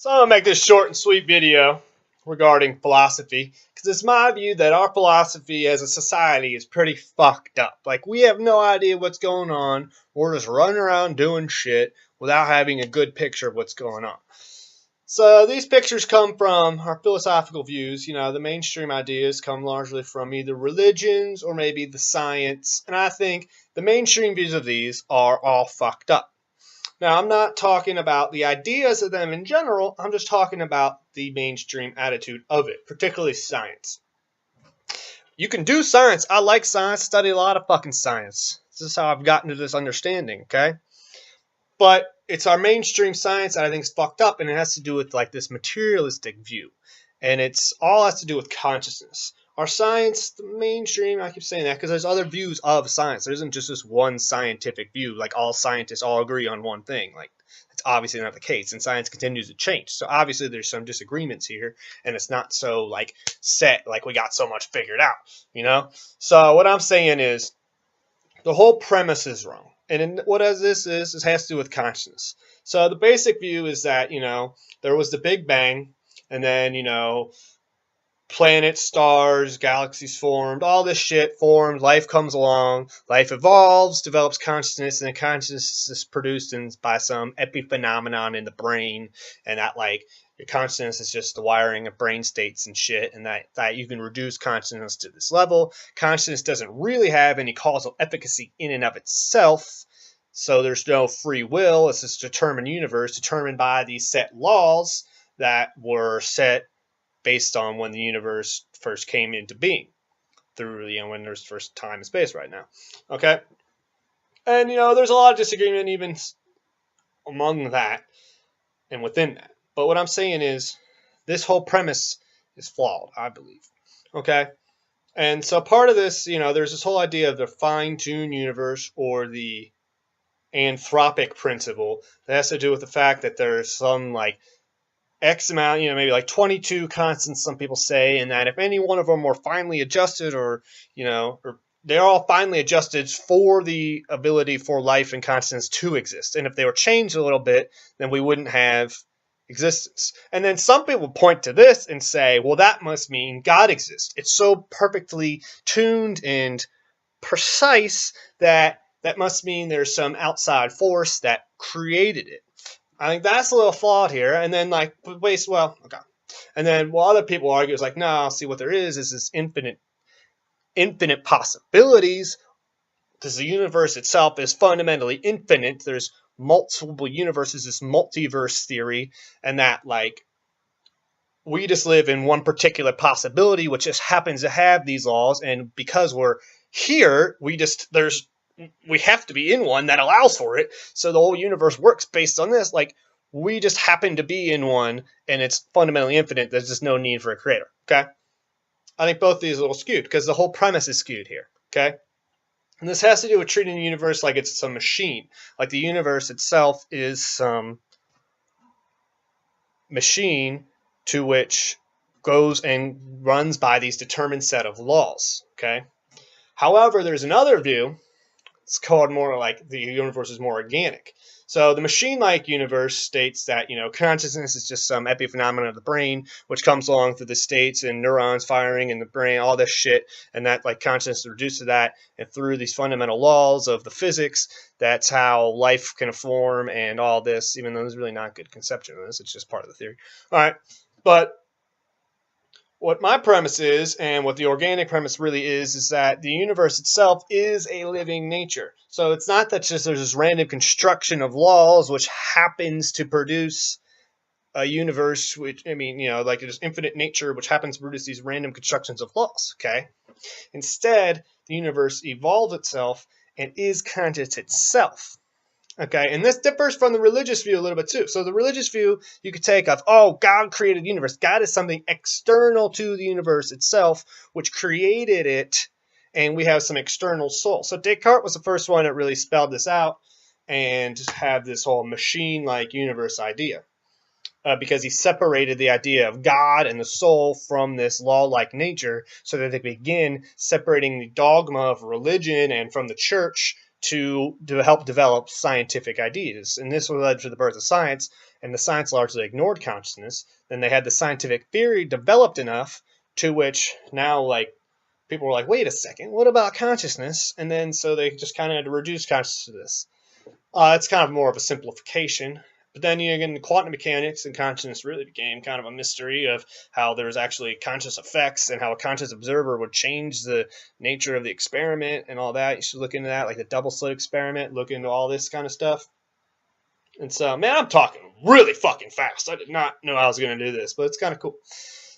So I'm going to make this short and sweet video regarding philosophy because it's my view that our philosophy as a society is pretty fucked up. Like, we have no idea what's going on. We're just running around doing shit without having a good picture of what's going on. So these pictures come from our philosophical views. You know, the mainstream ideas come largely from either religions or maybe the science. And I think the mainstream views of these are all fucked up. Now, I'm not talking about the ideas of them in general. I'm just talking about the mainstream attitude of it, particularly science. You can do science. I like science. Study a lot of fucking science. This is how I've gotten to this understanding, okay? But it's our mainstream science that I think is fucked up, and it has to do with like this materialistic view. And it's all has to do with consciousness. Our science, the mainstream, I keep saying that because there's other views of science. There isn't just this one scientific view, like all scientists all agree on one thing. Like, it's obviously not the case, and science continues to change. So obviously there's some disagreements here, and it's not so like set, like we got so much figured out, you know? So what I'm saying is the whole premise is wrong. And what this has to do with consciousness. So the basic view is that, you know, there was the Big Bang, and then, you know, planets, stars, galaxies formed, all this shit formed, life comes along, life evolves, develops consciousness, and then consciousness is produced by some epiphenomenon in the brain, and that, like, your consciousness is just the wiring of brain states and shit, and that you can reduce consciousness to this level. Consciousness doesn't really have any causal efficacy in and of itself, so there's no free will. It's this determined universe determined by these set laws that were set based on when the universe first came into being, through, you know, when there's first time and space right now. Okay? And, you know, there's a lot of disagreement even among that and within that. But what I'm saying is this whole premise is flawed, I believe. Okay? And so part of this, you know, there's this whole idea of the fine-tuned universe or the anthropic principle that has to do with the fact that there's some, like, X amount, you know, maybe like 22 constants, some people say, and that if any one of them were finely adjusted, or, you know, or they're all finely adjusted for the ability for life and consciousness to exist. And if they were changed a little bit, then we wouldn't have existence. And then some people point to this and say, well, that must mean God exists. It's so perfectly tuned and precise that must mean there's some outside force that created it. I think that's a little flawed here. And then, like, well, okay. And then what other people argue is like, no, see, what there is this infinite possibilities, because the universe itself is fundamentally infinite. There's multiple universes, this multiverse theory, and that, like, we just live in one particular possibility, which just happens to have these laws, and because we're here, we have to be in one that allows for it, so the whole universe works based on this. Like, we just happen to be in one, and it's fundamentally infinite. There's just no need for a creator, okay? I think both of these are a little skewed, because the whole premise is skewed here, okay? And this has to do with treating the universe like it's some machine. Like the universe itself is some machine to which goes and runs by these determined set of laws, okay? However, there's another view. It's called more like the universe is more organic. So the machine-like universe states that, you know, consciousness is just some epiphenomenon of the brain, which comes along through the states and neurons firing in the brain, all this shit, and that, like, consciousness is reduced to that, and through these fundamental laws of the physics, that's how life can form and all this, even though there's really not a good conception of this. It's just part of the theory. All right, but what my premise is, and what the organic premise really is that the universe itself is a living nature. So it's not that just there's this random construction of laws which happens to produce a universe, which, I mean, you know, like there's infinite nature which happens to produce these random constructions of laws, okay? Instead, the universe evolves itself and is conscious itself. Okay, and this differs from the religious view a little bit too. So the religious view you could take of, oh, God created the universe. God is something external to the universe itself, which created it, and we have some external soul. So Descartes was the first one that really spelled this out and had this whole machine-like universe idea. Because he separated the idea of God and the soul from this law-like nature so that they begin separating the dogma of religion and from the church to help develop scientific ideas. And this led to the birth of science. and the science largely ignored consciousness. Then they had the scientific theory developed enough to which now, like, people were like, wait a second, what about consciousness? And then so they just kind of had to reduce consciousness to this. It's kind of more of a simplification. But then you get into quantum mechanics, and consciousness really became kind of a mystery of how there's actually conscious effects and how a conscious observer would change the nature of the experiment and all that. You should look into that, like the double slit experiment, look into all this kind of stuff. And so, man, I'm talking really fucking fast. I did not know I was going to do this, but it's kind of cool.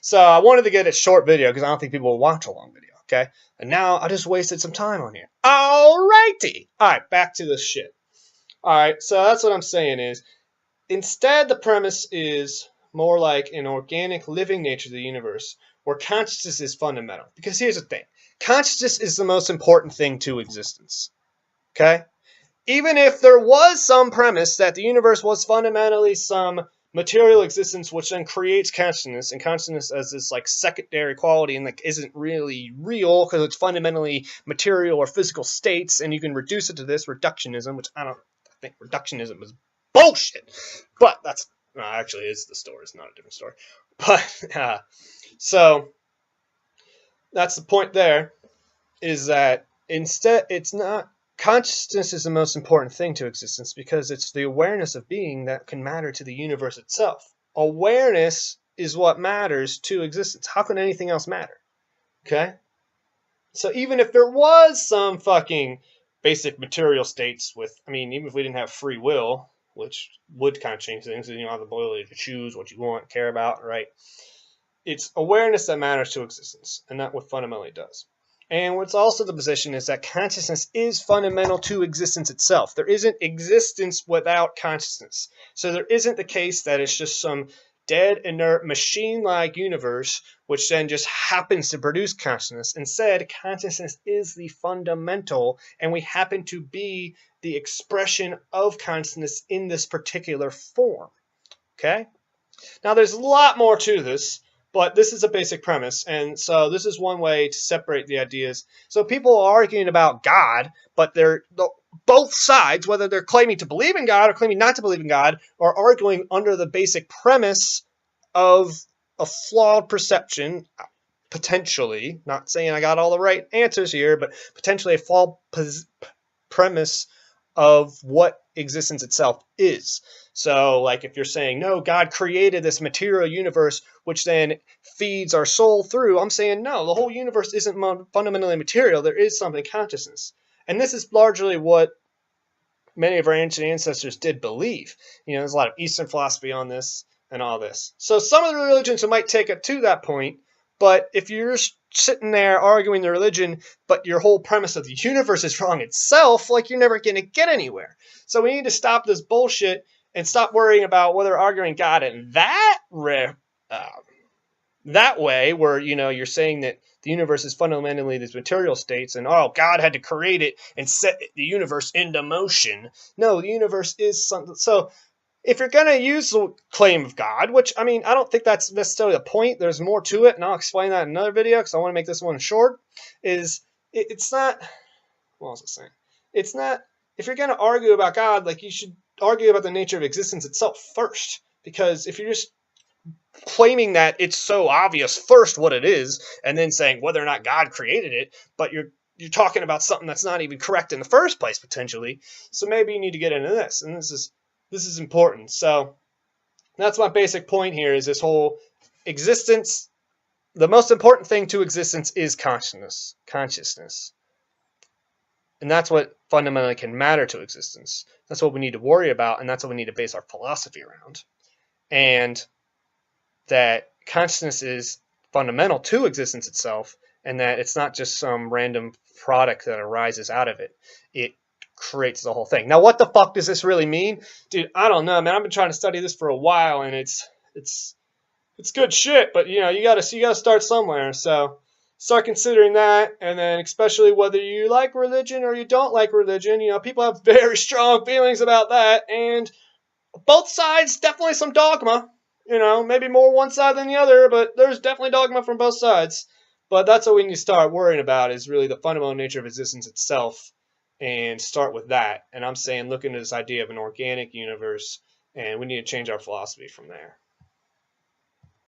So I wanted to get a short video because I don't think people will watch a long video, okay? And now I just wasted some time on here. Alrighty. All right, back to this shit. All right, so that's what I'm saying is, instead, the premise is more like an organic living nature of the universe where consciousness is fundamental. Because here's the thing. Consciousness is the most important thing to existence. Okay? Even if there was some premise that the universe was fundamentally some material existence which then creates consciousness, and consciousness as this like secondary quality and like isn't really real because it's fundamentally material or physical states, and you can reduce it to this reductionism, which I think reductionism is bullshit, but that's actually is the story. It's not a different story, but so that's the point. There is that instead, it's not consciousness is the most important thing to existence because it's the awareness of being that can matter to the universe itself. Awareness is what matters to existence. How can anything else matter? Okay, so even if there was some fucking basic material states with, I mean, even if we didn't have free will, which would kind of change things, and you don't have the ability to choose what you want, care about, right? It's awareness that matters to existence, and that's what fundamentally does. And what's also the position is that consciousness is fundamental to existence itself. There isn't existence without consciousness. So there isn't the case that it's just some dead, inert, machine-like universe which then just happens to produce consciousness. Instead, consciousness is the fundamental, and we happen to be the expression of consciousness in this particular form. Okay? Now, there's a lot more to this, but this is a basic premise, and so this is one way to separate the ideas. So people are arguing about God, but they're both sides, whether they're claiming to believe in God or claiming not to believe in God, are arguing under the basic premise of a flawed perception, potentially, not saying I got all the right answers here, but potentially a flawed premise of what existence itself is. So, like, if you're saying, no, God created this material universe, which then feeds our soul through, I'm saying, no, the whole universe isn't fundamentally material. There is something consciousness. And this is largely what many of our ancient ancestors did believe. You know, there's a lot of Eastern philosophy on this and all this. So some of the religions might take it to that point, but if you're sitting there arguing the religion, but your whole premise of the universe is wrong itself, like, you're never going to get anywhere. So we need to stop this bullshit and stop worrying about whether arguing God in that way, where, you know, you're saying that the universe is fundamentally these material states, and, oh, God had to create it and set the universe into motion. No, the universe is something. So if you're going to use the claim of God, which, I mean, I don't think that's necessarily the point. There's more to it, and I'll explain that in another video because I want to make this one short, it's not, what was I saying? It's not, if you're going to argue about God, like, you should argue about the nature of existence itself first, because if you're just claiming that it's so obvious first what it is, and then saying whether or not God created it, but you're talking about something that's not even correct in the first place, potentially. So maybe you need to get into this, and this is important. So that's my basic point here, is this whole existence. The most important thing to existence is consciousness. And that's what fundamentally can matter to existence. That's what we need to worry about, and that's what we need to base our philosophy around. And that consciousness is fundamental to existence itself, and that it's not just some random product that arises out of it. It creates the whole thing. Now, what the fuck does this really mean? Dude, I don't know, man. I've been trying to study this for a while, and it's good shit, but, you know, you gotta start somewhere. So start considering that, and then especially whether you like religion or you don't like religion. You know, people have very strong feelings about that, and both sides, definitely some dogma. You know, maybe more one side than the other, but there's definitely dogma from both sides. But that's what we need to start worrying about, is really the fundamental nature of existence itself, and start with that. And I'm saying, look into this idea of an organic universe and we need to change our philosophy from there.